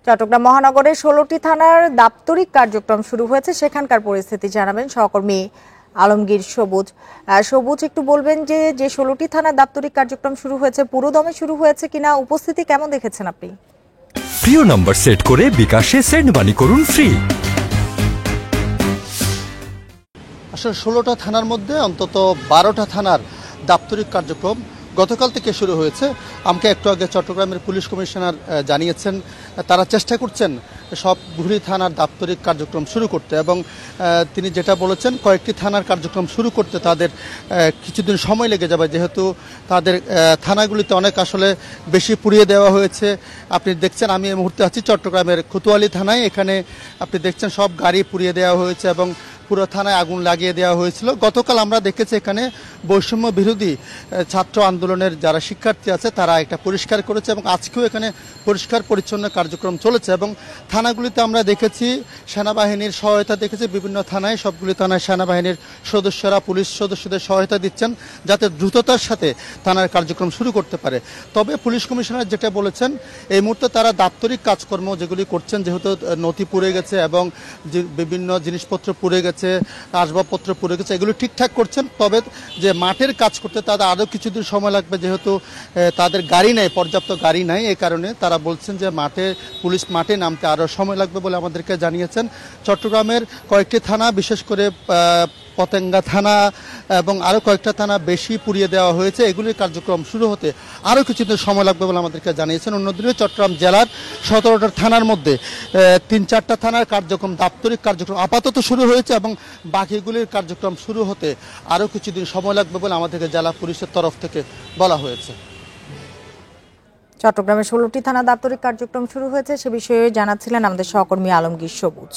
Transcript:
চট্টগ্রাম মহানগরের ১৬টি থানার দাপ্তরিক কার্যক্রম শুরু হয়েছে, সেখানকার পরিস্থিতি জানাবেন সহকর্মী আলমগীর সবুজ। সবুজ, একটু বলবেন যে ১৬টি থানার দাপ্তরিক কার্যক্রম শুরু হয়েছে, পুরোদমে শুরু হয়েছে কিনা, উপস্থিতি কেমন দেখেছেন আপনি? প্রিয় নাম্বার সেট করে বিকাশে সেন্ড মানি করুন ফ্রি। আসলে ১৬টা থানার মধ্যে অন্তত ১২টা থানার দাপ্তরিক কার্যক্রম গতকাল থেকে শুরু হয়েছে। আমাকে একটু আগে চট্টগ্রামের পুলিশ কমিশনার জানিয়েছেন তারা চেষ্টা করছেন সবগুলি থানার দাপ্তরিক কার্যক্রম শুরু করতে, এবং তিনি যেটা বলেছেন কয়েকটি থানার কার্যক্রম শুরু করতে তাদের কিছুদিন সময় লেগে যাবে, যেহেতু তাদের থানাগুলিতে অনেক আসলে বেশি পুড়িয়ে দেওয়া হয়েছে। আপনি দেখছেন আমি এই মুহূর্তে আছি চট্টগ্রামের কোতোয়ালি থানায়। এখানে আপনি দেখছেন সব গাড়ি পুড়িয়ে দেওয়া হয়েছে এবং পুরো থানায় আগুন লাগিয়ে দেওয়া হয়েছিল। গতকাল আমরা দেখেছি এখানে বৈষম্য বিরোধী ছাত্র আন্দোলনের যারা শিক্ষার্থী আছে তারা একটা পরিষ্কার করেছে, এবং আজকেও এখানে পরিষ্কার পরিচ্ছন্ন কার্যক্রম চলেছে। এবং থানাগুলিতে আমরা দেখেছি সেনাবাহিনীর সহায়তা দেখেছি, বিভিন্ন থানায় সবগুলি থানায় সেনাবাহিনীর সদস্যরা পুলিশ সদস্যদের সহায়তা দিচ্ছেন যাতে দ্রুততার সাথে থানার কার্যক্রম শুরু করতে পারে। তবে পুলিশ কমিশনার যেটা বলেছেন এই মুহূর্তে তারা দাপ্তরিক কাজকর্ম যেগুলি করছেন, যেহেতু নথি পুড়ে গেছে এবং বিভিন্ন জিনিসপত্র পুড়ে গেছে, আসবাবপত্র পুড়ে গেছে, এগুলো ঠিকঠাক করছেন। তবে যে মাঠের কাজ করতে তাদের আরও কিছুদিন সময় লাগবে, যেহেতু তাদের গাড়ি নেই, পর্যাপ্ত গাড়ি নাই। এই কারণে তারা বলছেন যে পুলিশ মাঠে নামতে আরও সময় লাগবে বলে আমাদেরকে জানিয়েছেন। চট্টগ্রামের কয়েকটি থানা, বিশেষ করে পতেঙ্গা থানা এবং আরও কয়েকটা থানা বেশি পুড়িয়ে দেওয়া হয়েছে। এগুলির কার্যক্রম শুরু হতে আরও কিছুদিন সময় লাগবে বলে আমাদেরকে জানিয়েছেন। অন্যদিকে চট্টগ্রাম জেলার ১৭টা থানার মধ্যে ৩-৪টা থানার কার্যক্রম দাপ্তরিক কার্যক্রম আপাতত শুরু হয়েছে, এবং বাকিগুলির কার্যক্রম শুরু হতে আরও কিছুদিন সময় লাগবে বলে আমাদেরকে জেলা পুলিশের তরফ থেকে বলা হয়েছে। চট্টগ্রামের ১৬টি থানা দাপ্তরিক কার্যক্রম শুরু হয়েছে সে বিষয়ে জানাচ্ছিলেন আমাদের সহকর্মী আলমগীর সবুজ।